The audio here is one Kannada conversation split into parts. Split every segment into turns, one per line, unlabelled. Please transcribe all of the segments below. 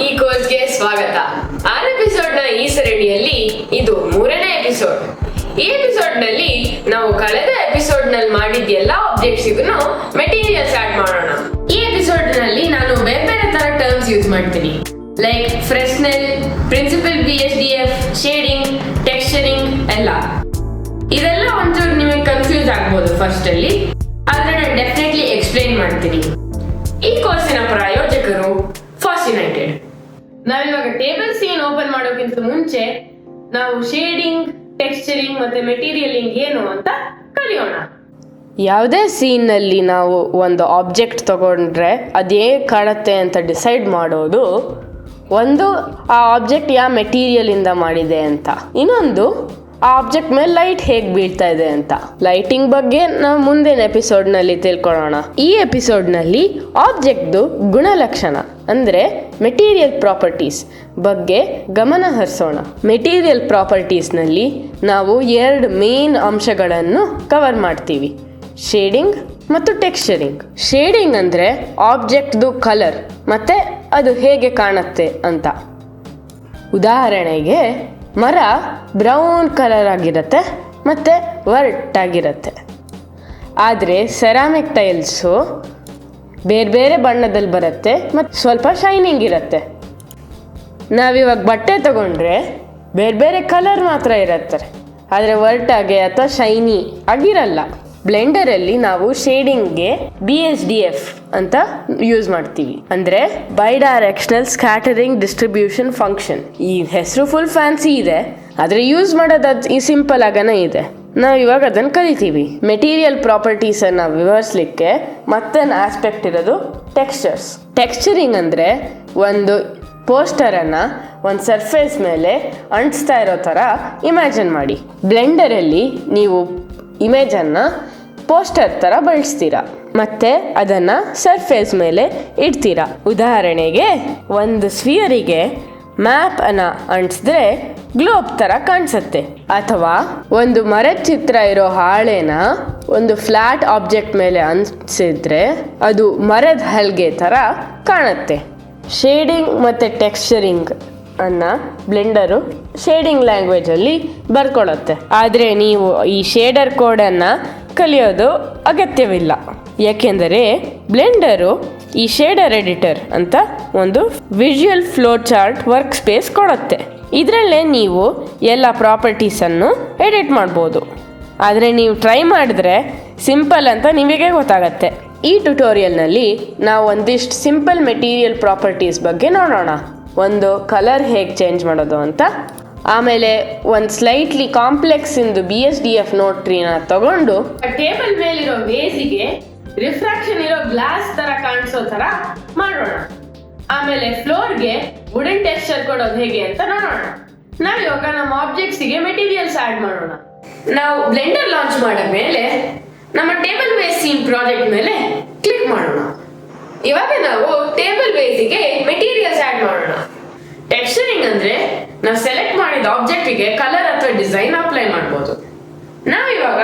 ಈ ಕೋರ್ಸ್ಗೆ ಸ್ವಾಗತ. 6 ಎಪಿಸೋಡ್ ನ ಈ ಸರಣಿಯಲ್ಲಿ ಇದು 3ನೇ ಎಪಿಸೋಡ್. ಈ ಎಪಿಸೋಡ್ ನಲ್ಲಿ ನಾವು ಕಳೆದ ಎಪಿಸೋಡ್ ನಲ್ಲಿ ಮಾಡಿದ ಎಲ್ಲಾ ಆಬ್ಜೆಕ್ಟ್ಸ್ ಇದನ್ನು ಮೆಟೀರಿಯಲ್ಸ್ ಆಡ್ ಮಾಡೋಣ. ಈ ಎಪಿಸೋಡ್ ನಲ್ಲಿ ನಾನು ಬೇರೆ ಬೇರೆ ತರ ಟರ್ಮ್ಸ್ ಯೂಸ್ ಮಾಡ್ತೀನಿ, like Fresnel, principal BSDF, shading, texturing ಎಲ್ಲ. ಇದೆಲ್ಲ ಒಂಚೂರು ನಿಮಗೆ ಕನ್ಫ್ಯೂಸ್ ಆಗ್ಬೋದು ಫಸ್ಟ್ ಅಲ್ಲಿ, ಆದ್ರೆ ನಾನು ಡೆಫಿನೆಟ್ಲಿ ಎಕ್ಸ್ಪ್ಲೈನ್ ಮಾಡ್ತೀನಿ. ಈ ಕೋರ್ಸಿನ ಪ್ರಾಯೋಜಕರು ಫಾಸ್ಟ್ ಯುನೈಟೆಡ್. ನಾವಿವಾಗ ಟೇಬಲ್ ಸೀನ್ ಓಪನ್ ಮಾಡೋಕ್ಕಿಂತ ಮುಂಚೆ ನಾವು ಶೇಡಿಂಗ್, ಟೆಕ್ಸ್ಚರಿಂಗ್ ಮತ್ತೆ ಮೆಟೀರಿಯಲಿಂಗ್ ಏನು ಅಂತ ಕಲಿಯೋಣ. ಯಾವುದೇ ಸೀನ್ನಲ್ಲಿ ನಾವು ಒಂದು ಆಬ್ಜೆಕ್ಟ್ ತಗೊಂಡ್ರೆ ಅದೇ ಕಾಣುತ್ತೆ ಅಂತ ಡಿಸೈಡ್ ಮಾಡೋದು, ಒಂದು ಆ ಆಬ್ಜೆಕ್ಟ್ ಯಾವ ಮೆಟೀರಿಯಲಿಂದ ಮಾಡಿದೆ ಅಂತ, ಇನ್ನೊಂದು ಆ ಆಬ್ಜೆಕ್ಟ್ ಮೇಲೆ ಲೈಟ್ ಹೇಗೆ ಬೀಳ್ತಾ ಇದೆ ಅಂತ. ಲೈಟಿಂಗ್ ಬಗ್ಗೆ ನಾವು ಮುಂದಿನ ಎಪಿಸೋಡ್ನಲ್ಲಿ ತಿಳ್ಕೊಳ್ಳೋಣ. ಈ ಎಪಿಸೋಡ್ನಲ್ಲಿ ಆಬ್ಜೆಕ್ಟ್ದು ಗುಣಲಕ್ಷಣ ಅಂದರೆ ಮೆಟೀರಿಯಲ್ ಪ್ರಾಪರ್ಟೀಸ್ ಬಗ್ಗೆ ಗಮನ ಹರಿಸೋಣ. ಮೆಟೀರಿಯಲ್ ಪ್ರಾಪರ್ಟೀಸ್ನಲ್ಲಿ ನಾವು 2 ಮೇನ್ ಅಂಶಗಳನ್ನು ಕವರ್ ಮಾಡ್ತೀವಿ, ಶೇಡಿಂಗ್ ಮತ್ತು ಟೆಕ್ಸ್ಚರಿಂಗ್. ಶೇಡಿಂಗ್ ಅಂದರೆ ಆಬ್ಜೆಕ್ಟ್ದು ಕಲರ್ ಮತ್ತು ಅದು ಹೇಗೆ ಕಾಣುತ್ತೆ ಅಂತ. ಉದಾಹರಣೆಗೆ ಮರ ಬ್ರೌನ್ ಕಲರ್ ಆಗಿರುತ್ತೆ ಮತ್ತು ಒರಟಾಗಿರುತ್ತೆ. ಆದರೆ ಸೆರಾಮಿಕ್ ಟೈಲ್ಸು ಬೇರೆ ಬೇರೆ ಬಣ್ಣದಲ್ಲಿ ಬರುತ್ತೆ ಮತ್ತು ಸ್ವಲ್ಪ ಶೈನಿಂಗ್ ಇರುತ್ತೆ. ನಾವಿವಾಗ ಬಟ್ಟೆ ತಗೊಂಡ್ರೆ ಬೇರೆ ಬೇರೆ ಕಲರ್ ಮಾತ್ರ ಇರುತ್ತೆ, ಆದರೆ ಒರಟಾಗೆ ಅಥವಾ ಶೈನಿ ಆಗಿರಲ್ಲ. ಬ್ಲೆಂಡರಲ್ಲಿ ನಾವು ಶೇಡಿಂಗ್ಗೆ BSDF ಅಂತ ಯೂಸ್ ಮಾಡ್ತೀವಿ, ಅಂದರೆ ಬೈಡೈರೆಕ್ಷನಲ್ ಸ್ಕ್ಯಾಟರಿಂಗ್ ಡಿಸ್ಟ್ರಿಬ್ಯೂಷನ್ ಫಂಕ್ಷನ್. ಈ ಹೆಸರು ಫುಲ್ ಫ್ಯಾನ್ಸಿ ಇದೆ, ಆದರೆ ಯೂಸ್ ಮಾಡೋದು ಈ ಸಿಂಪಲ್ ಆಗನೇ ಇದೆ. ನಾವು ಇವಾಗ ಅದನ್ನು ಕಲಿತೀವಿ. ಮೆಟೀರಿಯಲ್ ಪ್ರಾಪರ್ಟೀಸನ್ನು ವಿವರಿಸಲಿಕ್ಕೆ ಮತ್ತೊಂದು ಆಸ್ಪೆಕ್ಟ್ ಇರೋದು ಟೆಕ್ಸ್ಚರ್ಸ್. ಟೆಕ್ಸ್ಚರಿಂಗ್ ಅಂದರೆ ಒಂದು ಪೋಸ್ಟರನ್ನು ಒಂದು ಸರ್ಫೇಸ್ ಮೇಲೆ ಅಂಟಿಸ್ತಾ ಇರೋ ಥರ ಇಮ್ಯಾಜಿನ್ ಮಾಡಿ. ಬ್ಲೆಂಡರಲ್ಲಿ ನೀವು ಇಮೇಜನ್ನು ಪೋಸ್ಟರ್ ಥರ ಬಳಸ್ತೀರಾ ಮತ್ತು ಅದನ್ನು ಸರ್ಫೇಸ್ ಮೇಲೆ ಇಡ್ತೀರಾ. ಉದಾಹರಣೆಗೆ ಒಂದು ಸ್ಫಿಯರಿಗೆ ಮ್ಯಾಪ್ ಅನ್ನು ಅಂಟಿಸಿದ್ರೆ ಗ್ಲೋಬ್ ಥರ ಕಾಣಿಸುತ್ತೆ, ಅಥವಾ ಒಂದು ಮರದ ಚಿತ್ರ ಇರೋ ಹಾಳೆನ ಒಂದು ಫ್ಲಾಟ್ ಆಬ್ಜೆಕ್ಟ್ ಮೇಲೆ ಅಂಟಿಸಿದ್ರೆ ಅದು ಮರದ ಹಲ್ಗೆ ಥರ ಕಾಣುತ್ತೆ. ಶೇಡಿಂಗ್ ಮತ್ತು ಟೆಕ್ಸ್ಚರಿಂಗ್ ಅನ್ನ ಬ್ಲೆಂಡರು ಶೇಡಿಂಗ್ ಲ್ಯಾಂಗ್ವೇಜಲ್ಲಿ ಬರ್ಕೊಳ್ಳುತ್ತೆ, ಆದರೆ ನೀವು ಈ ಶೇಡರ್ ಕೋಡನ್ನು ಕಲಿಯೋದು ಅಗತ್ಯವಿಲ್ಲ, ಯಾಕೆಂದರೆ ಬ್ಲೆಂಡರು ಈ ಶೇಡರ್ ಎಡಿಟರ್ ಅಂತ ಒಂದು visual flow chart work space ಕೊಡುತ್ತೆ. ಇದರಲ್ಲೇ ನೀವು ಎಲ್ಲ ಪ್ರಾಪರ್ಟೀಸನ್ನು ಎಡಿಟ್ ಮಾಡ್ಬೋದು. ಆದರೆ ನೀವು ಟ್ರೈ ಮಾಡಿದ್ರೆ ಸಿಂಪಲ್ ಅಂತ ನಿಮಗೆ ಗೊತ್ತಾಗತ್ತೆ. ಈ ಟ್ಯುಟೋರಿಯಲ್ನಲ್ಲಿ ನಾವು ಒಂದಿಷ್ಟು ಸಿಂಪಲ್ ಮೆಟೀರಿಯಲ್ ಪ್ರಾಪರ್ಟೀಸ್ ಬಗ್ಗೆ ನೋಡೋಣ. ಒಂದು ಕಲರ್ ಹೇಗೆ ಚೇಂಜ್ ಮಾಡೋದು ಅಂತ, ಆಮೇಲೆ ಒಂದು ಸ್ಲೈಟ್ಲಿ ಕಾಂಪ್ಲೆಕ್ಸ್ ಇಂದು BSDF ನೋಟ್ ಟ್ರೀನ ತಗೊಂಡು ಟೇಬಲ್ ಮೇಲಿರೋ ವೇಸಿಗೆ ರಿಫ್ರಾಕ್ಷನ್ ಇರೋ ಗ್ಲಾಸ್ ತರ ಕಾಣಿಸೋ ತರ ಮಾಡೋಣ. ಆಮೇಲೆ ಫ್ಲೋರ್ಗೆ ವುಡನ್ ಟೆಕ್ಸ್ಚರ್ ಕೊಡೋದು ಹೇಗೆ ಅಂತ ನೋಡೋಣ. ನಾವಿವಾಗ ನಮ್ಮ ಆಬ್ಜೆಕ್ಟ್ಸಿಗೆ ಮೆಟೀರಿಯಲ್ಸ್ ಆಡ್ ಮಾಡೋಣ. ನಾವು ಬ್ಲೆಂಡರ್ ಲಾಂಚ್ ಮಾಡಿದ್ಮೇಲೆ ನಮ್ಮ ಟೇಬಲ್ ಬೇಸ್ ಸೀನ್ ಪ್ರಾಜೆಕ್ಟ್ ಮೇಲೆ ಕ್ಲಿಕ್ ಮಾಡೋಣ. ಇವಾಗ ನಾವು ಟೇಬಲ್ ಬೇಸಿಗೆ ಮೆಟೀರಿಯಲ್ಸ್ ಆಡ್ ಮಾಡೋಣ. ಟೆಕ್ಸ್ಚರಿಂಗ್ ಅಂದ್ರೆ ನಾವು ಸೆಲೆಕ್ಟ್ ಮಾಡಿದ ಆಬ್ಜೆಕ್ಟಿಗೆ ಕಲರ್ ಅಥವಾ ಡಿಸೈನ್ ಅಪ್ಲೈ ಮಾಡ್ಬೋದು. ನಾವು ಇವಾಗ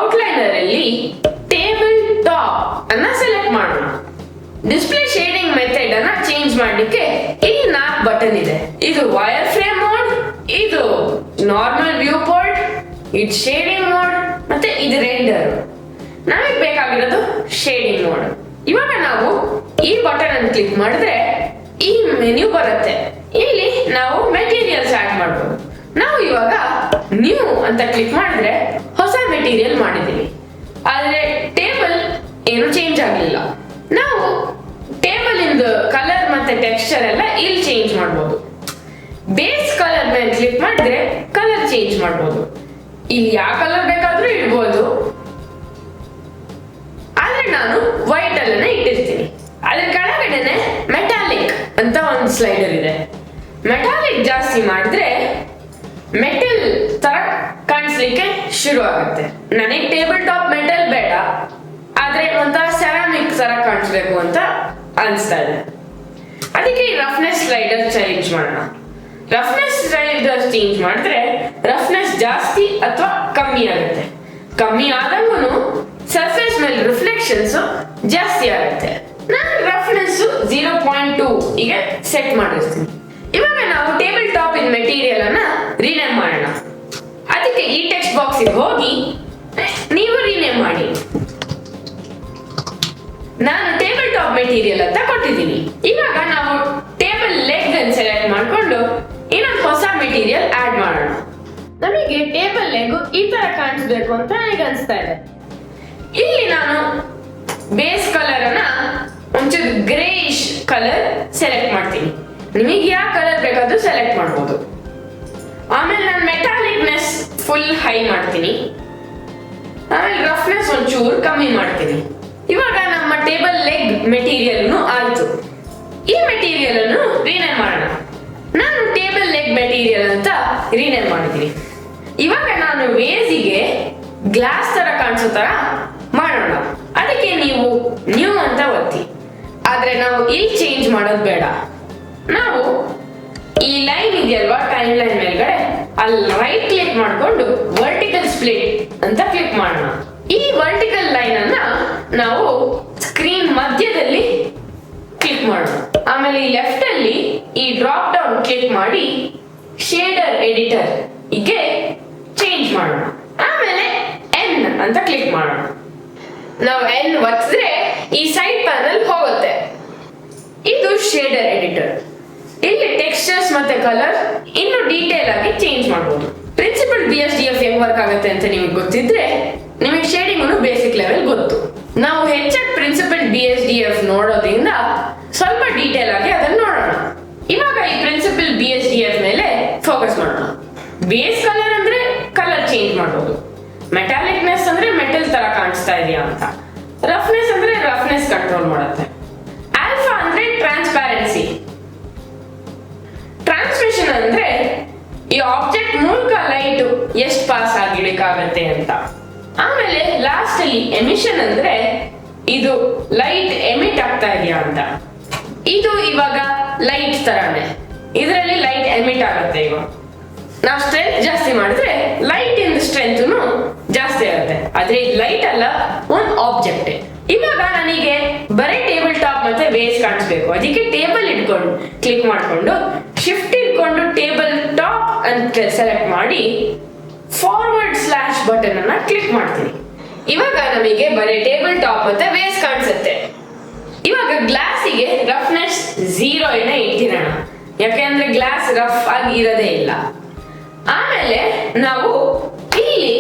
ಔಟ್ಲೈನರ್ ಅಲ್ಲಿ ಟೇಬಲ್ ಟಾಪ್ ಅನ್ನ ಸೆಲೆಕ್ಟ್ ಮಾಡೋಣ. ಡಿಸ್ಪ್ಲೇ ಶೇಡಿಂಗ್ ಮೆಥಡ್ ಅನ್ನ ಚೇಂಜ್ ಮಾಡಲಿಕ್ಕೆ ಇಲ್ಲಿ 4 ಬಟನ್ ಇದೆ. ಇದು ವೈರ್ ಫ್ರೇಮ್ ಮೋಡ್, ಇದು ನಾರ್ಮಲ್ ವ್ಯೂ ಪೋರ್ಟ್, ಇದು ಶೇಡಿಂಗ್ ಮೋಡ್ ಮತ್ತೆ ಇದು ರೆಂಡರ್. ನಮಗೆ ಬೇಕಾಗಿರೋದು ಶೇಡಿಂಗ್ ಮೋಡ್. ಇವಾಗ ನಾವು ಈ ಬಟನ್ ಅನ್ನು ಕ್ಲಿಕ್ ಮಾಡಿದ್ರೆ ಈ ಮೆನ್ಯೂ ಬರುತ್ತೆ. ಇಲ್ಲಿ ನಾವು ಮೆಟೀರಿಯಲ್ಸ್ ಆಡ್ ಮಾಡ್ಬೋದು. ನಾವು ಇವಾಗ ನ್ಯೂ ಅಂತ ಕ್ಲಿಕ್ ಮಾಡಿದ್ರೆ ಹೊಸ ಮೆಟೀರಿಯಲ್ ಮಾಡಿದ್ದೀವಿ, ಆದರೆ ಟೇಬಲ್ ಏನು ಚೇಂಜ್ ಆಗಲಿಲ್ಲ. ನಾವು ಟೇಬಲ್ ಇಂದ ಕಲರ್ ಮತ್ತೆ ಟೆಕ್ಸ್ಚರ್ ಎಲ್ಲ ಇಲ್ಲಿ ಚೇಂಜ್ ಮಾಡ್ಬೋದು. ಬೇಸ್ ಕಲರ್ ಮೇಲೆ ಕ್ಲಿಕ್ ಮಾಡಿದ್ರೆ ಕಲರ್ ಚೇಂಜ್ ಮಾಡ್ಬೋದು. ಇಲ್ಲಿ ಯಾವ ಕಲರ್ ಬೇಕಾದ್ರೂ ಇಡ್ಬೋದು, ಆದ್ರೆ ನಾನು ವೈಟ್ ಅಲ್ಲೇ ಇಟ್ಟಿರ್ತೀನಿ. ಅದ್ರ ಕೆಳಗಡೆನೆ ಮೆಟಾಲಿಕ್ ಅಂತ ಒಂದು ಸ್ಲೈಡರ್ ಇದೆ. ಮೆಟಾಲಿಕ್ ಜಾಸ್ತಿ ಮಾಡಿದ್ರೆ ಮೆಟಲ್ ತರ ಕಾಣಿಸ್ಲಿಕ್ಕೆ ಶುರು ಆಗುತ್ತೆ. ನನಗೆ ಟೇಬಲ್ ಟಾಪ್ ಮೆಟಲ್ ಬೇಡ, ಆದ್ರೆ ಒಂಥರ ಸೆರಾಮಿಕ್ ತರ ಕಾಣಿಸ್ಬೇಕು ಅಂತ ಅನಿಸ್ತಾ ಇದೆ. ಅದಕ್ಕೆ ಈ ರಫ್ನೆಸ್ ಸ್ಲೈಡರ್ ಚೇಂಜ್ ಮಾಡೋಣ. ರಫ್ನೆಸ್ ಸ್ಲೈಡರ್ ಚೇಂಜ್ ಮಾಡಿದ್ರೆ ರಫ್ನೆಸ್ ಜಾಸ್ತಿ ಅಥವಾ ಕಮ್ಮಿ ಆಗುತ್ತೆ. ಕಮ್ಮಿ ಆದಂಗೂ ಸರ್ಫೇಸ್ ಮೇಲೆ ರಿಫ್ಲೆಕ್ಷನ್ಸ್ ಜಾಸ್ತಿ ಆಗುತ್ತೆ. ನಾನು ರಫ್ನೆಸ್ 0.2 ಗೆ ಸೆಟ್ ಮಾಡಿರ್ತೀನಿ. ಇವಾಗ ನಾವು ಟೇಬಲ್ ಟಾಪ್ ಇನ್ ಮೆಟೀರಿಯಲ್ ಅನ್ನ ರೀನೇಮ್ ಮಾಡೋಣ. ಅದಕ್ಕೆ ಈ ಟೆಕ್ಸ್ಟ್ ಬಾಕ್ಸ್ ಹೋಗಿ ನೀವು ರೀನೇಮ್ ಮಾಡಿ. ನಾನು ಟೇಬಲ್ ಟಾಪ್ ಮೆಟೀರಿಯಲ್ ಅಂತ ಕೊಟ್ಟಿದ್ದೀನಿ. ಇವಾಗ ನಾವು ಟೇಬಲ್ ಲೆಗ್ ಅನ್ನು ಸೆಲೆಕ್ಟ್ ಮಾಡಿಕೊಂಡು ಇನ್ನೊಂದು ಹೊಸ ಮೆಟೀರಿಯಲ್ ಆಡ್ ಮಾಡೋಣ. ನಮಗೆ ಟೇಬಲ್ ಲೆಗ್ ಈ ತರ ಕಾಣಿಸ್ಬೇಕು ಅಂತ ನನಗೆ ಅನಿಸ್ತಾ ಇದೆ. ಇಲ್ಲಿ ನಾನು ಬೇಸ್ ಕಲರ್ ಅನ್ನ ಒಂಚೂರು ಗ್ರೇಯಿಶ್ ಕಲರ್ ಸೆಲೆಕ್ಟ್ ಮಾಡ್ತೀನಿ. ನಿಮಗೆ ಯಾವ ಕಲರ್ ಬೇಕಾದ್ರೂ ಸೆಲೆಕ್ಟ್ ಮಾಡ್ಬೋದು. ಆಮೇಲೆ ನಾನು ಮೆಟಾಲಿಕ್ನೆಸ್ ಫುಲ್ ಹೈ ಮಾಡ್ತೀನಿ. ಆಮೇಲೆ ರಫ್ನೆಸ್ ಒಂಚೂರು ಕಮ್ಮಿ ಮಾಡ್ತೀನಿ. ಇವಾಗ ನಮ್ಮ ಟೇಬಲ್ ಲೆಗ್ ಮೆಟೀರಿಯಲ್ ಆಯ್ತು. ಈ ಮೆಟೀರಿಯಲ್ ಅನ್ನು ರೀನೇಮ್ ಮಾಡೋಣ. ನಾನು ಟೇಬಲ್ ಲೆಗ್ ಮೆಟೀರಿಯಲ್ ಅಂತ ರೀನೇಮ್ ಮಾಡಿದ್ದೀನಿ. ಇವಾಗ ನಾನು ವೇಸಿಗೆ ಗ್ಲಾಸ್ ತರ ಕಾಣಿಸೋ ತರ ಮಾಡೋಣ. ಅದಕ್ಕೆ ನೀವು ನ್ಯೂ ಅಂತ ಒತ್ತಿ. ಆದ್ರೆ ನಾವು ಇಲ್ಲಿ ಚೇಂಜ್ ಮಾಡೋದು ಬೇಡ. ನಾವು ಈ ಲೈನ್ ಇದೆಯಲ್ವಾ ಟೈಮ್ ಲೈನ್ ಮೇಲ್ಗಡೆ ಅಲ್ಲಿ ರೈಟ್ ಕ್ಲಿಕ್ ಮಾಡಿಕೊಂಡು ವರ್ಟಿಕಲ್ ಸ್ಪ್ಲಿಟ್ ಅಂತ ಕ್ಲಿಕ್ ಮಾಡೋಣ. ಈ ವರ್ಟಿಕಲ್ ಲೈನ್ ಅನ್ನ ನಾವು ಸ್ಕ್ರೀನ್ ಮಧ್ಯದಲ್ಲಿ ಕ್ಲಿಕ್ ಮಾಡೋಣ. ಆಮೇಲೆ ಈ ಲೆಫ್ಟ್ ಅಲ್ಲಿ ಈ ಡ್ರಾಪ್ ಡೌನ್ ಕ್ಲಿಕ್ ಮಾಡಿ ಶೇಡರ್ ಎಡಿಟರ್ ಗೆ ಚೇಂಜ್ ಮಾಡೋಣ. ಆಮೇಲೆ ಎನ್ ಅಂತ ಕ್ಲಿಕ್ ಮಾಡೋಣ. ನಾವು ಎನ್ ಒತ್ತಿದ್ರೆ ಈ ಸೈಡ್ ಪ್ಯಾನಲ್ ಹೋಗುತ್ತೆ. ಇದು ಶೇಡರ್ ಎಡಿಟರ್. ಇಲ್ಲಿ ಟೆಕ್ಸ್ಚರ್ಸ್ ಮತ್ತೆ ಕಲರ್ ಇನ್ನು ಡೀಟೇಲ್ ಆಗಿ ಚೇಂಜ್ ಮಾಡಬಹುದು. ಪ್ರಿನ್ಸಿಪಲ್ BSDF ಹೆಂಗ್ ವರ್ಕ್ ಆಗುತ್ತೆ ಅಂತ ನಿಮಗೆ ಗೊತ್ತಿದ್ರೆ ನಿಮಗೆ ಶೇಡಿಂಗ್ ಬೇಸಿಕ್ ಲೆವೆಲ್ ಗೊತ್ತು. ನಾವು ಹೆಚ್ಚಾಗಿ ಪ್ರಿನ್ಸಿಪಲ್ BSDF ನೋಡೋದ್ರಿಂದ ಸ್ವಲ್ಪ ಡೀಟೇಲ್ ಆಗಿ ಅದನ್ನ ನೋಡೋಣ. ಇವಾಗ ಈ ಪ್ರಿನ್ಸಿಪಲ್ BSDF ಮೇಲೆ ಫೋಕಸ್ ಮಾಡೋಣ. ಬೇಸ್ ಕಲರ್ ಅಂದ್ರೆ ಕಲರ್ ಚೇಂಜ್ ಮಾಡಬಹುದು. ಮೆಟಾಲಿಕ್ನೆಸ್ ಅಂದ್ರೆ ಮೆಟಲ್ ತರ ಕಾಣಿಸ್ತಾ ಇದೆಯಾ ಅಂತ. ರಫ್ನೆಸ್ ಅಂದ್ರೆ ರಫ್ನೆಸ್ ಕಂಟ್ರೋಲ್ ಮಾಡುತ್ತೆ. ಆಲ್ಫಾ ಅಂದ್ರೆ ಟ್ರಾನ್ಸ್ಪ್ಯಾರೆನ್ಸಿ. ಟ್ರಾನ್ಸ್ಮಿಷನ್ ಅಂದ್ರೆ ಈ ಆಬ್ಜೆಕ್ಟ್ ಮೂಲಕ ಲೈಟ್ ಎಷ್ಟು ಪಾಸ್ ಆಗಿಡಕ್ಕಾಗತ್ತೆ ಅಂತ. ಆಮೇಲೆ ಲಾಸ್ಟ್ ಅಲ್ಲಿ ಎಮಿಷನ್ ಅಂದ್ರೆ ಇದು ಲೈಟ್ ಎಮಿಟ್ ಆಗ್ತಾ ಇದೆಯಾ ಅಂತ. ಇದು ಇವಾಗ ಲೈಟ್ ತರಾನೇ, ಇದರಲ್ಲಿ ಲೈಟ್ ಎಮಿಟ್ ಆಗುತ್ತೆ. ಇವಾಗ ನಾವು ಸ್ಟ್ರೆಂತ್ ಜಾಸ್ತಿ ಮಾಡಿದ್ರೆ ಲೈಟ್ ಇನ್ ಸ್ಟ್ರೆಂತ್ ಜಾಸ್ತಿ ಆಗುತ್ತೆ. ಆದ್ರೆ ಇದು ಲೈಟ್ ಅಲ್ಲ, ಒಂದು ಆಬ್ಜೆಕ್ಟ್. ಇವಾಗ ನನಗೆ ಬರೀ ಟೇಬಲ್ ಟಾಪ್ ಮತ್ತೆ ಬೇಸ್ ಕಾಣಿಸ್ಬೇಕು. ಅದಕ್ಕೆ ಟೇಬಲ್ ಇಟ್ಕೊಂಡು ಕ್ಲಿಕ್ ಮಾಡಿಕೊಂಡು ಶಿಫ್ಟ್ ಇಟ್ಕೊಂಡು ಟೇಬಲ್ ಟಾಪ್ ಅಂತ ಸೆಲೆಕ್ಟ್ ಮಾಡಿ ಫಾರ್ವರ್ಡ್ ಸ್ಲಾಶ್ ಬಟನ್ ಅನ್ನ ಕ್ಲಿಕ್ ಮಾಡ್ತೀನಿ. ಇವಾಗ ನಮಗೆ ಬರೀ ಟೇಬಲ್ ಟಾಪ್ ಮತ್ತೆ ಬೇಸ್ ಕಾಣಿಸುತ್ತೆ. ಇವಾಗ ಗ್ಲಾಸಿಗೆ ರಫ್ನೆಸ್ 0 ಇಟ್ಟಿರೋಣ. ಯಾಕೆಂದ್ರೆ ಗ್ಲಾಸ್ ರಫ್ ಆಗಿ ಇರೋದೇ ಇಲ್ಲ. ಆಮೇಲೆ ನಾವು ಇಲ್ಲಿ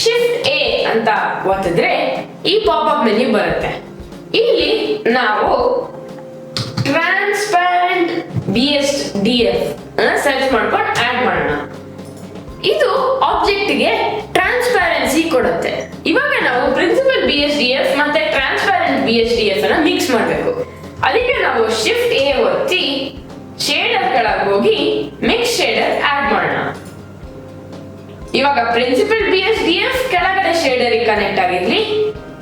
ಶಿಫ್ಟ್ A ಅಂತ ಒತ್ತಿದ್ರೆ ಈ ಪಾಪ್ಅಪ್ ಮೆನ್ಯೂ ಬರುತ್ತೆ. ಇಲ್ಲಿ ನಾವು ಟ್ರಾನ್ಸ್ಪರೆಂಟ್ BSDF ಸರ್ಚ್ ಮಾಡ್ಕೊಂಡು ಆಡ್ ಮಾಡೋಣ. ಇದು ಆಬ್ಜೆಕ್ಟ್ಗೆ ಟ್ರಾನ್ಸ್ಪರೆನ್ಸಿ ಕೊಡುತ್ತೆ. ಇವಾಗ ನಾವು ಪ್ರಿನ್ಸಿಪಲ್ BSDF ಮತ್ತೆ ಟ್ರಾನ್ಸ್ಪರೆಂಟ್ BSDF ಅನ್ನ ಮಿಕ್ಸ್ ಮಾಡಬೇಕು. ಅದಕ್ಕೆ ನಾವು ಶಿಫ್ಟ್ A ಒತ್ತಿ ಶೇಡರ್ ಕೆಳಗೆ ಹೋಗಿ ಮಿಕ್ಸ್ ಶೇಡರ್ ಆಡ್ ಮಾಡೋಣ. ಇವಾಗ ಪ್ರಿನ್ಸಿಪಲ್ BSDF ಕೆಳಗಡೆ ಶೇಡರ್ ಕನೆಕ್ಟ್ ಆಗಿರ್ಲಿ,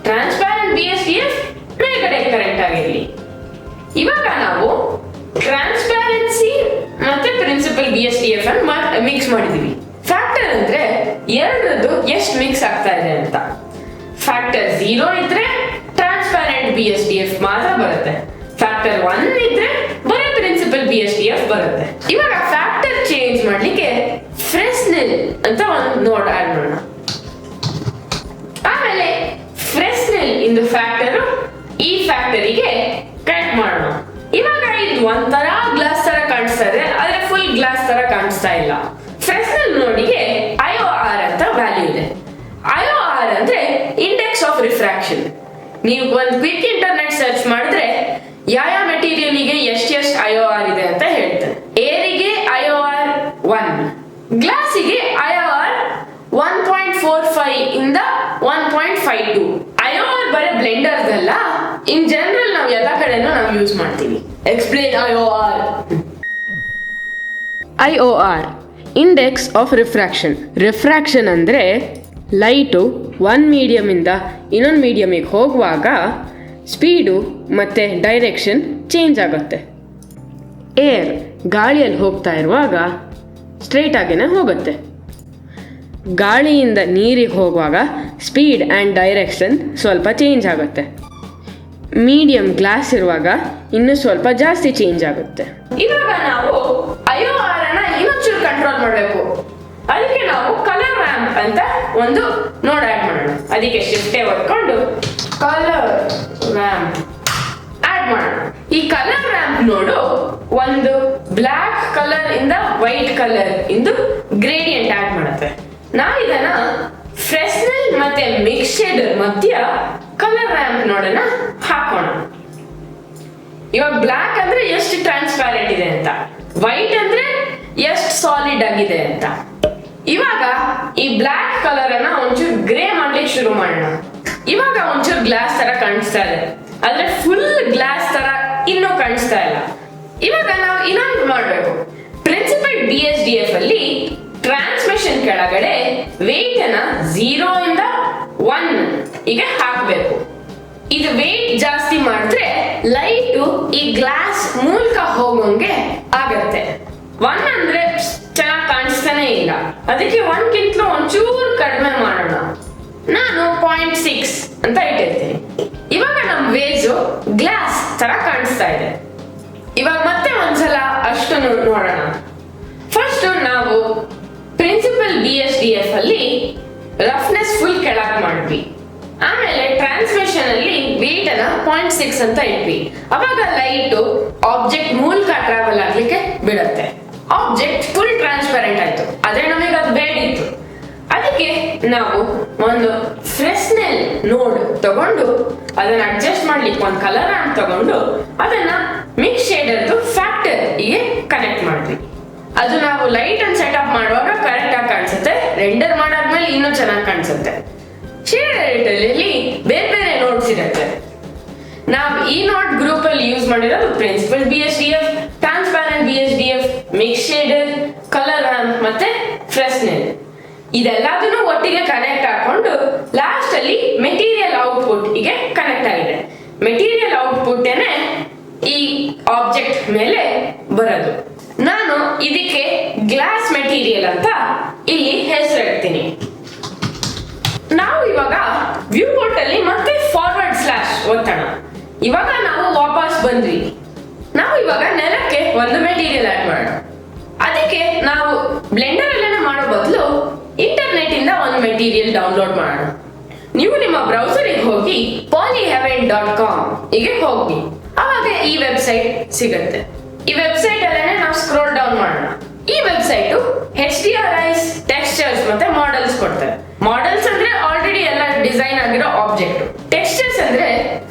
ಟ್ರಾನ್ಸ್ಪರೆಂಟ್ BSDF ಮೇಲ್ಗಡೆ ಕನೆಕ್ಟ್ ಆಗಿರ್ಲಿ. ಇವಾಗ ನಾವು ಟ್ರಾನ್ಸ್ಪರೆನ್ಸಿ ಮತ್ತೆ ಪ್ರಿನ್ಸಿಪಲ್ BSDF ಅನ್ನು ಮಿಕ್ಸ್ ಮಾಡಿದೀವಿ. ಫ್ಯಾಕ್ಟರ್ ಅಂದ್ರೆ ಎರಡರದ್ದು ಎಷ್ಟು ಮಿಕ್ಸ್ ಆಗ್ತಾ ಇದೆ ಅಂತ. ಫ್ಯಾಕ್ಟರ್ 0 ಇದ್ರೆ ಟ್ರಾನ್ಸ್ಪರೆಂಟ್ BSDF ಮಾತ್ರ ಬರುತ್ತೆ. ಫ್ಯಾಕ್ಟರ್ 1 ಇದ್ರೆ ಬರೀ ಪ್ರಿನ್ಸಿಪಲ್ BSDF ಬರುತ್ತೆ. ಇವಾಗ ಫ್ಯಾಕ್ಟರ್ ಚೇಂಜ್ ಮಾಡ್ಲಿಕ್ಕೆ ಫ್ರೆಸ್ನೆಲ್ ಅಂತ ಒಂದು ನೋಡ್ ಆಡ್ ಮಾಡೋಣ. ಆಮೇಲೆ ಫ್ರೆಸ್ನೆಲ್ ಇಂದ ಫ್ಯಾಕ್ಟರ್ ಈ ಫ್ಯಾಕ್ಟರಿಗೆ ಕನೆಕ್ಟ್ ಮಾಡೋಣ. ಇವಾಗ ಇದು ಒಂಥರ ಗ್ಲಾಸ್ ತರ ಕಾಣಿಸ್ತಾ ಇದೆ, ಆದ್ರೆ ಫುಲ್ ಗ್ಲಾಸ್ ತರ ಕಾಣಿಸ್ತಾ ಇಲ್ಲ. ಫ್ರೆಸ್ನೆಲ್ ನೋಡಿಗೆ IOR ಅಂತ ವ್ಯಾಲ್ಯೂ ಇದೆ. IOR ಅಂದ್ರೆ ಇಂಡೆಕ್ಸ್ ಆಫ್ ರಿಫ್ರಾಕ್ಷನ್. ನೀವು ಒಂದು ಕ್ವಿಕ್ ಇಂಟರ್ನೆಟ್ ಸರ್ಚ್ ಮಾಡಿದ್ರೆ ಯಾವ ಮೆಟೀರಿಯಲ್ಗೆ ಎಷ್ಟು IOR ಇದೆ ಅಂತ ಹೇಳ್ತಾರೆ. ಏರಿಗೆ IOR 1, ಗ್ಲಾಸಿಗೆ IOR 1.45 ಇಂದ 1.52. IOR ಬರೀ ಬ್ಲೆಂಡರ್ಸ್ ಅಲ್ಲ, ಇನ್ ಜನರಲ್ ನಾವು ಎಲ್ಲ ಕಡೆನೂ ನಾವು ಯೂಸ್ ಮಾಡ್ತೀವಿ. Explain IOR. IOR index of refraction. Refraction ಅಂದರೆ ಲೈಟು ಒಂದು ಮೀಡಿಯಮಿಂದ ಇನ್ನೊಂದು ಮೀಡಿಯಮಿಗೆ ಹೋಗುವಾಗ ಸ್ಪೀಡು ಮತ್ತು ಡೈರೆಕ್ಷನ್ ಚೇಂಜ್ ಆಗುತ್ತೆ. ಏರ್ ಗಾಳಿಯಲ್ಲಿ ಹೋಗ್ತಾ ಇರುವಾಗ ಸ್ಟ್ರೈಟ್ ಆಗೇ ಹೋಗುತ್ತೆ. ಗಾಳಿಯಿಂದ ನೀರಿಗೆ ಹೋಗುವಾಗ ಸ್ಪೀಡ್ ಆ್ಯಂಡ್ ಡೈರೆಕ್ಷನ್ ಸ್ವಲ್ಪ ಚೇಂಜ್ ಆಗುತ್ತೆ. ಮೀಡಿಯಂ ಗ್ಲಾಸ್ ಇರುವಾಗ ಇನ್ನೂ ಸ್ವಲ್ಪ ಜಾಸ್ತಿ ಚೇಂಜ್ ಆಗುತ್ತೆ. ಇವಾಗ ನಾವು IOR ಅನ್ನ ಇನ್ನೊಂಚೂರು ಕಂಟ್ರೋಲ್ ಮಾಡಬೇಕು. ಅದಕ್ಕೆ ನಾವು ಕಲರ್ ರ್ಯಾಂಪ್ ಅಂತ ಒಂದು ನೋಡ್ ಆಡ್ ಮಾಡೋಣ. ಅದಕ್ಕೆ ಶಿಫ್ಟೇ ಹೊಡ್ಕೊಂಡು ಕಲರ್ ರ್ಯಾಂಪ್ ಆಡ್ ಮಾಡೋಣ. ಈ ಕಲರ್ ರ್ಯಾಂಪ್ ನೋಡು ಒಂದು ಬ್ಲಾಕ್ ಕಲರ್ ಇಂದ ವೈಟ್ ಕಲರ್ ಇಂದು ಗ್ರೇಡಿಯಂಟ್ ಆಡ್ ಮಾಡುತ್ತೆ. ನಾವು ಇದನ್ನ ಫ್ರೆಸ್ನೆಲ್ ಮತ್ತೆ ಮಿಕ್ಸ್ ಶೇಡರ್ ಮಧ್ಯ ಕಲರ್ ರ್ಯಾಂಪ್ ನೋಡನ್ನ ಹಾಕೋಣ. ಇವಾಗ ಬ್ಲಾಕ್ ಅಂದ್ರೆ ಎಷ್ಟು ಟ್ರಾನ್ಸ್ಪ್ಯಾರೆಂಟ್ ಇದೆ ಅಂತ, ವೈಟ್ ಅಂದ್ರೆ ಎಷ್ಟು ಸಾಲಿಡ್ ಆಗಿದೆ ಅಂತ. ಇವಾಗ ಈ ಬ್ಲಾಕ್ ಕಲರ್ ಅನ್ನ ಒಂಚೂರು ಗ್ರೇ ಮಾಡ್ಲಿಕ್ಕೆ ಶುರು ಮಾಡೋಣ. ಇವಾಗ ಒಂಚೂರು ಗ್ಲಾಸ್ ತರ ಕಾಣಿಸ್ತಾ ಇದೆ, ಆದ್ರೆ ಫುಲ್ ಗ್ಲಾಸ್ ತರ ಇನ್ನೂ ಕಾಣಿಸ್ತಾ ಇಲ್ಲ. ಇವಾಗ ನಾವು ಇನ್ನೊಂದು ಮಾಡಬೇಕು. ಪ್ರಿನ್ಸಿಪಲ್ BSDF ಅಲ್ಲಿ ಟ್ರಾನ್ಸ್ಮಿಷನ್ ಕೆಳಗಡೆ ವೇಟ್ ಅನ್ನ 0 ಇಂದ 1 ಹೀಗೆ ಹಾಕಬೇಕು. ಇದು ವೇಟ್ ಜಾಸ್ತಿ ಮಾಡಿದ್ರೆ ಲೈಟು ಈ ಗ್ಲಾಸ್ ಮೂಲಕ ಹೋಗೋಂಗೆ ಆಗತ್ತೆ. 1 ಅಂದ್ರೆ ಚೆನ್ನಾಗಿ ಕಾಣಿಸ್ತಾನೆ ಇಲ್ಲ, ಅದಕ್ಕೆ 1ಗಿಂತಲೂ ಒಂಚೂರು ಕಡಿಮೆ ಮಾಡೋಣ. ನಾನು 0.6 ಅಂತ ಇಟ್ಟಿರ್ತೀನಿ. ಇವಾಗ ನಮ್ಮ ವೇಜು ಗ್ಲಾಸ್ ತರ ಕಾಣಿಸ್ತಾ ಇದೆ. ಇವಾಗ ಮತ್ತೆ ಒಂದ್ಸಲ ಅಷ್ಟು ನೋಡೋಣ. ಫಸ್ಟ್ ನಾವು ಪ್ರಿನ್ಸಿಪಲ್ BSDF ಅಲ್ಲಿ ರಫ್ನೆಸ್ ಫುಲ್ ಕೆಳಗೆ ಮಾಡಿದ್ವಿ. ಆಮೇಲೆ ಟ್ರಾನ್ಸ್ಮಿಷನ್ ಅಲ್ಲಿ ವೇಟ್ ಅನ್ನ 0.6 ಅಂತ ಇಟ್ವಿ. ಅವಾಗ ಲೈಟ್ ಆಬ್ಜೆಕ್ಟ್ ಮೂಲಕ ಟ್ರಾವೆಲ್ ಆಗ್ಲಿಕ್ಕೆ ಬಿಡುತ್ತೆ. ಆಬ್ಜೆಕ್ಟ್ ಫುಲ್ ಟ್ರಾನ್ಸ್ಪರೆಂಟ್ ಆಯ್ತು, ಆದ್ರೆ ನಮಗೆ ಅದು ಬೇಡಿತ್ತು. ಅದಕ್ಕೆ ನಾವು ಒಂದು ಫ್ರೆಸ್ನೆಲ್ ನೋಡ್ ತಗೊಂಡು ಅದನ್ನ ಅಡ್ಜಸ್ಟ್ ಮಾಡ್ಲಿಕ್ಕೆ ಒಂದು ಕಲರ್ ರ್ಯಾಂಪ್ ತಗೊಂಡು ಅದನ್ನ ಮಿಕ್ಸ್ ಶೇಡರ್ದು ಫ್ಯಾಕ್ಟರ್ ಗೆ ಕನೆಕ್ಟ್ ಮಾಡಿದ್ವಿ. ಅದು ನಾವು ಲೈಟ್ ಅನ್ನು ಸೆಟಪ್ ಮಾಡುವಾಗ ಕರೆಕ್ಟ್ ಆಗಿ ಕಾಣಿಸುತ್ತೆ, ರೆಂಡರ್ ಮಾಡಾದ್ಮೇಲೆ ಇನ್ನೂ ಚೆನ್ನಾಗಿ ಕಾಣಿಸುತ್ತೆ. ಶೇಡರ್ ಎಡಿಟರ್ ಬೇರೆ ಬೇರೆ ನೋಡ್ಸ್ ಇರುತ್ತೆ. ನಾವು ಈ ನೋಡ್ ಗ್ರೂಪ್ ಅಲ್ಲಿ ಯೂಸ್ ಮಾಡಿರೋದು principal BSDF, transparent BSDF, mix shader, colour ramp ಮತ್ತೆ ಫ್ರೆಸ್ನೆಲ್. ಇದೆಲ್ಲದನ್ನು ಒಟ್ಟಿಗೆ ಕನೆಕ್ಟ್ ಹಾಕೊಂಡು ಲಾಸ್ಟ್ ಅಲ್ಲಿ ಮೆಟೀರಿಯಲ್ ಔಟ್ಪುಟ್ ಗೆ ಕನೆಕ್ಟ್ ಆಗಿದೆ. ಮೆಟೀರಿಯಲ್ ಔಟ್ಪುಟ್ ಈ ಆಬ್ಜೆಕ್ಟ್ ಮೇಲೆ ಬರೋದು. ನಾನು ಇದಕ್ಕೆ ಗ್ಲಾಸ್ ಮೆಟೀರಿಯಲ್ ಅಂತ ಇಲ್ಲಿ ಹೆಸರು ಇಡ್ತೀನಿ. ನಾವು ಇವಾಗ ವ್ಯೂ ಪೋರ್ಟ್ ಅಲ್ಲಿ ಮತ್ತೆ ಫಾರ್ವರ್ಡ್ ಸ್ಲಾಶ್ ಒತ್ತೋಣ. ಇವಾಗ ನಾವು ವಾಪಸ್ ಬಂದ್ವಿ. ನಾವು ಇವಾಗ ನೆಲಕ್ಕೆ ಒಂದು ಮೆಟೀರಿಯಲ್ ಆಡ್ ಮಾಡೋಣ. ಅದಕ್ಕೆ ನಾವು ಬ್ಲೆಂಡರ್ ಅಲ್ಲೇನೆ ಮಾಡೋ ಬದಲು ಇಂಟರ್ನೆಟ್ ಇಂದ ಒಂದು ಮೆಟೀರಿಯಲ್ ಡೌನ್ಲೋಡ್ ಮಾಡೋಣ. ನೀವು ನಿಮ್ಮ ಬ್ರೌಸರ್ಗೆ ಹೋಗಿ polyheaven.com ಗೆ ಹೋಗಿ, ಅವಾಗ ಈ ವೆಬ್ಸೈಟ್ ಸಿಗುತ್ತೆ. ಈ ವೆಬ್ಸೈಟ್ ಅಲ್ಲೇನೆ ನಾವು ಸ್ಕ್ರೋಲ್ ಡೌನ್ ಮಾಡೋಣ. ಈ ವೆಬ್ಸೈಟ್ HDRIs, ಟೆಕ್ಸ್ಚರ್ಸ್ ಮತ್ತೆ ಮಾಡೆಲ್ಸ್ ಕೊಡ್ತಾರೆ. ಮಾಡೆಲ್ಸ್ ಅಂದ್ರೆ ಆಲ್ರೆಡಿ ಎಲ್ಲ ಡಿಸೈನ್ ಆಗಿರೋ ಆಬ್ಜೆಕ್ಟ್. ಟೆಕ್ಸ್ಚರ್ಸ್ ಅಂದ್ರೆ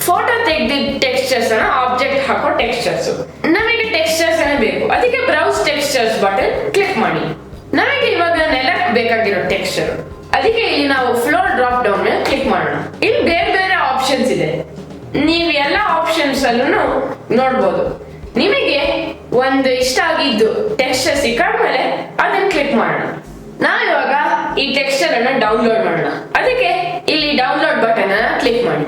ಫೋಟೋ ತೆಗೆದಿದ್ದ ಟೆಕ್ಸ್ಚರ್ಸ್ ಅನ್ನ ಆಬ್ಜೆಕ್ಟ್ ಹಾಕೋ ಟೆಕ್ಸ್ಚರ್ಸ್. ನಮಗೆ ಟೆಕ್ಸ್ಚರ್ಸ್ ಬೇಕು, ಅದಕ್ಕೆ ಬ್ರೌಸ್ ಟೆಕ್ಸ್ಚರ್ಸ್ ಬಟನ್ ಕ್ಲಿಕ್ ಮಾಡಿ. ನಮಗೆ ಇವಾಗ ನೆಲಕ್ಕೆ ಬೇಕಾಗಿರೋ ಟೆಕ್ಸ್ಚರ್, ಅದಕ್ಕೆ ಇಲ್ಲಿ ನಾವು ಫ್ಲೋರ್ ಡ್ರಾಪ್ ಡೌನ್ ಮೇಲೆ ಕ್ಲಿಕ್ ಮಾಡೋಣ. ಇಲ್ಲಿ ಬೇರೆ ಬೇರೆ ಆಪ್ಷನ್ಸ್ ಇದೆ, ನೀವು ಎಲ್ಲ ಆಪ್ಷನ್ಸ್ ಅಲ್ಲೂ ನೋಡ್ಬೋದು. ನಿಮಗೆ ಒಂದು ಇಷ್ಟ ಆಗಿದ್ದು ಟೆಕ್ಸ್ಚರ್ ಸಿಕ್ಕಾದ್ಮೇಲೆ ಅದನ್ನ ಕ್ಲಿಕ್ ಮಾಡೋಣ. ನಾವು ಇವಾಗ ಈ ಟೆಕ್ಸ್ಚರ್ ಅನ್ನ ಡೌನ್ಲೋಡ್ ಮಾಡೋಣ. ಅದಕ್ಕೆ ಇಲ್ಲಿ ಡೌನ್ಲೋಡ್ ಬಟನ್ ಅನ್ನ ಕ್ಲಿಕ್ ಮಾಡಿ.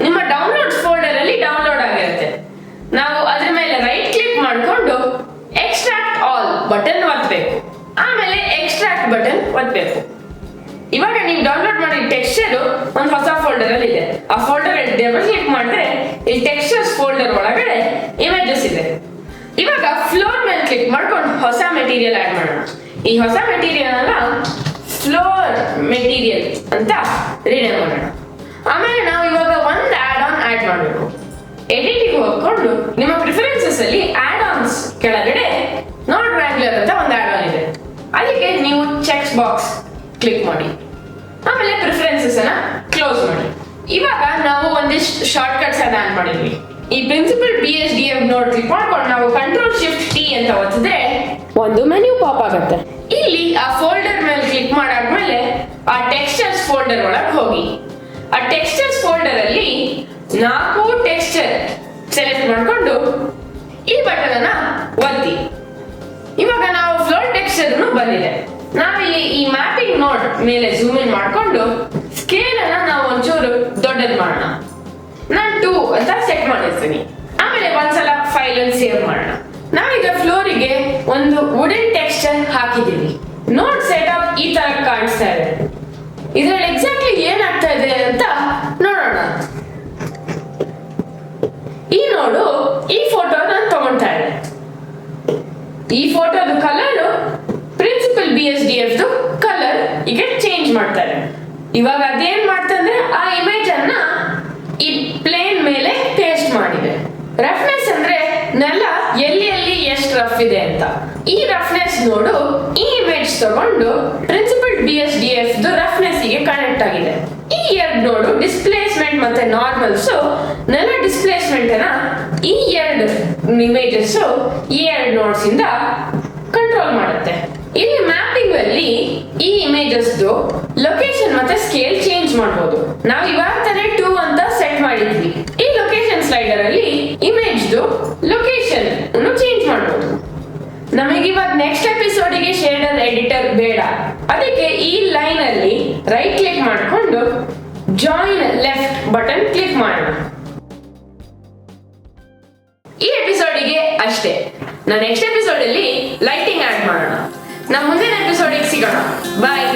ನಿಮ್ಮ ಡೌನ್ಲೋಡ್ಸ್ ಫೋಲ್ಡರ್ ಅಲ್ಲಿ ಡೌನ್ಲೋಡ್ ಆಗಿರುತ್ತೆ. ನಾವು ಅದ್ರ ಮೇಲೆ ರೈಟ್ ಕ್ಲಿಕ್ ಮಾಡಿಕೊಂಡು ಎಕ್ಸ್ಟ್ರಾಕ್ಟ್ ಆಲ್ ಬಟನ್ ಒತ್ತಬೇಕು. ಆಮೇಲೆ ಎಕ್ಸ್ಟ್ರಾಕ್ಟ್ ಬಟನ್ ಒತ್ತಬೇಕು. ಇವಾಗ ನೀವು ಡೌನ್ಲೋಡ್ ಮಾಡಿದ ಟೆಕ್ಸ್ಚರ್ ಒಂದು ಹೊಸ ಫೋಲ್ಡರ್ ಅಲ್ಲಿ ಇದೆ. ಆ ಫೋಲ್ಡರ್ ಡಬಲ್ ಕ್ಲಿಕ್ ಮಾಡಿದ್ರೆ ಇಲ್ಲಿ ಟೆಕ್ಸ್ಚರ್ಸ್ ಫೋಲ್ಡರ್ ಒಳಗಡೆ ಇಮೇಜಸ್ ಇದೆ. ಇವಾಗ ಫ್ಲೋರ್ ಮೇಲೆ ಕ್ಲಿಕ್ ಮಾಡ್ಕೊಂಡು ಹೊಸ ಮೆಟೀರಿಯಲ್ ಆಡ್ ಮಾಡೋಣ. ಈ ಹೊಸ ಮೆಟೀರಿಯಲ್ ಅನ್ನ ಫ್ಲೋರ್ ಮೆಟೀರಿಯಲ್ ಅಂತ ರೀನೇಮ್ ಮಾಡೋಣ. ಆಮೇಲೆ ನಾವು ಇವಾಗ ಒಂದು ಆಡ್ ಆನ್ ಆಡ್ ಮಾಡಬೇಕು. ಎಡಿಟಿಂಗ್ ಹೋಗ್ಕೊಂಡು ನಿಮ್ಮ ಪ್ರಿಫರೆನ್ಸಸ್ ಅಲ್ಲಿ ಆಡ್ ಆನ್ಸ್ ಕೆಳಗಡೆ ನಾಟ್ ರ್ಯಾಗ್ಯುಲರ್ ಅಂತ ಒಂದು ಆಡ್ ಆನ್ ಇದೆ. ಅದಕ್ಕೆ ನೀವು ಚೆಕ್ ಬಾಕ್ಸ್ ಕ್ಲಿಕ್ ಮಾಡಿ. ಆಮೇಲೆ ಪ್ರಿಫರೆನ್ಸಸ್ ಅನ್ನ ಕ್ಲೋಸ್ ಮಾಡಿ. ಇವಾಗ ನಾವು ಒಂದಿಷ್ಟು ಶಾರ್ಟ್ ಕಟ್ಸ್ ಅನ್ನ ಆಡ್ ಮಾಡಿದ್ವಿ. ಈ ಪ್ರಿನ್ಸಿಪಲ್ BSDF ನೋಡ್ ಕ್ಲಿಕ್ ಮಾಡ್ಕೊಂಡು ನಾವು Ctrl+Shift+T ಅಂತ ಒತ್ತಿದ್ರೆ ಒಂದು ಮೆನ್ಯೂ ಪಾಪ್ ಆಗುತ್ತೆ. ಇಲ್ಲಿ ಆ ಫೋಲ್ಡರ್ ಮೇಲೆ ಕ್ಲಿಕ್ ಮಾಡಾದ್ಮೇಲೆ ಆ ಟೆಕ್ಸ್ಚರ್ಸ್ ಫೋಲ್ಡರ್ ಒಳಗೆ ಹೋಗಿ ಆ ಟೆಕ್ಸ್ಚರ್ಸ್ ಫೋಲ್ಡರ್ ಅಲ್ಲಿ 4 ಟೆಕ್ಸ್ಚರ್ ಸೆಲೆಕ್ಟ್ ಮಾಡ್ಕೊಂಡು ಈ ಬಟನ್ ಅನ್ನ ಒತ್ತಿ. ಇವಾಗ ನಾವು ಫ್ಲೋರ್ ಟೆಕ್ಸ್ಚರ್ ಬಂದಿದೆ. ನಾವಿಲ್ಲಿ ಈ ಮ್ಯಾಪಿಂಗ್ ನೋಡ್ ಮೇಲೆ ಝೂಮ್ ಇನ್ ಮಾಡ್ಕೊಂಡು ಸ್ಕೇಲ್ ಅನ್ನ ನಾವು ಒಂಚೂರು ದೊಡ್ಡದು ಮಾಡೋಣ. ನಾನು 2 ಅಂತ ಸೆಟ್ ಮಾಡಿರ್ತೀನಿ. ಆಮೇಲೆ ಒಂದ್ಸಲ ಫೈಲ್ ಅನ್ನು ಸೇವ್ ಮಾಡೋಣ. ನಾವೀಗ ಫ್ಲೋರಿಗೆ ಒಂದು ವುಡನ್ ಟೆಕ್ಸ್ಚರ್ ಹಾಕಿದ್ದೀವಿ. ನೋಡ್ ಸೆಟಪ್ ಈ ತರ ಕಾಣಿಸ್ತಾ ಇದೆ. ಇದ್ರಲ್ಲಿ ಎಕ್ಸಾಕ್ಟ್ಲಿ ಏನಾಗ್ತಾ ಇದೆ ಅಂತ ನೋಡೋಣ. ನೋಡು, ಈ ಫೋಟೋ ನಾನು ತಗೊಳ್ತಾ ಇದ್ದೆ. ಈ ಫೋಟೋದು ಕಲರ್ ಪ್ರಿನ್ಸಿಪಲ್ BSDF ಕಲರ್ ಈಗ ಚೇಂಜ್ ಮಾಡ್ತಾರೆ. ಇವಾಗ ಅದೇನ್ ಮಾಡ್ತಂದ್ರೆ ಆ ಇಮೇಜ್ ಅನ್ನ ಈ ಪ್ಲೇನ್ ಮೇಲೆ ಪೇಸ್ಟ್ ಮಾಡಿದೆ. ರಫ್ನೆಸ್ ಅಂದ್ರೆ ನೆಲ ಎಲ್ಲಿ ಎಷ್ಟು ರಫ್ ಇದೆ ಅಂತ. ಈ ರಫ್ನೆಸ್ ನೋಡು ಈ ಇಮೇಜ್ ತಗೊಂಡು ಪ್ರಿನ್ಸಿಪಲ್ BSDF ರಫ್ನೆಸ್ ಗೆ ಕನೆಕ್ಟ್ ಆಗಿದೆ. ಈ ಎರಡು ನೋಡು ಡಿಸ್ಪ್ಲೇಸ್ಮೆಂಟ್ ಮತ್ತೆ ನಾರ್ಮಲ್ಸ್ ನೆಲ ಡಿಸ್ಪ್ಲೇಸ್ಮೆಂಟ್ ಈ ಎರಡು ಇಮೇಜಸ್ ಈ ಎರಡು ನೋಡ್ಸ್ ಇಂದ ಕಂಟ್ರೋಲ್ ಮಾಡುತ್ತೆ. ಇಲ್ಲಿ ಮ್ಯಾಪಿಂಗ್ ಅಲ್ಲಿ ಈ ಇಮೇಜಸ್ ಲೊಕೇಶನ್ ಮತ್ತೆ ಸ್ಕೇಲ್ ಚೇಂಜ್ ಮಾಡಬಹುದು. ನಾವು ಇವಾಗ ತಾನೇ 2 ಅಂತ ಸೆಟ್ ಮಾಡಿದ್ವಿ. ಈ ಲೊಕೇಶನ್ ಸ್ಲೈಡರ್ ಅಲ್ಲಿ ಇಮೇಜ್ ಲೊಕೇಶನ್ ಚೇಂಜ್ ಮಾಡಬಹುದು. ನಮಗೆ ಇವಾಗ ನೆಕ್ಸ್ಟ್ ಎಪಿಸೋಡಿಗೆ ಶೇಡರ್ ಎಡಿಟರ್ ಬೇಡ. ಅದಕ್ಕೆ ಈ ಲೈನ್ ಅಲ್ಲಿ ರೈಟ್ ಕ್ಲಿಕ್ ಮಾಡಿಕೊಂಡು ಜಾಯಿನ್ ಲೆಫ್ಟ್ ಬಟನ್ ಕ್ಲಿಕ್ ಮಾಡೋಣ. ಈ ಎಪಿಸೋಡಿಗೆ ಅಷ್ಟೇ. ನೆಕ್ಸ್ಟ್ ಎಪಿಸೋಡ್ ಅಲ್ಲಿ ಲೈಟಿಂಗ್ ಆಡ್ ಮಾಡೋಣ. ನಮ್ಮ ಮುಂದಿನ ಎಪಿಸೋಡಿಗೆ ಸಿಗೋಣ. ಬಾಯ್.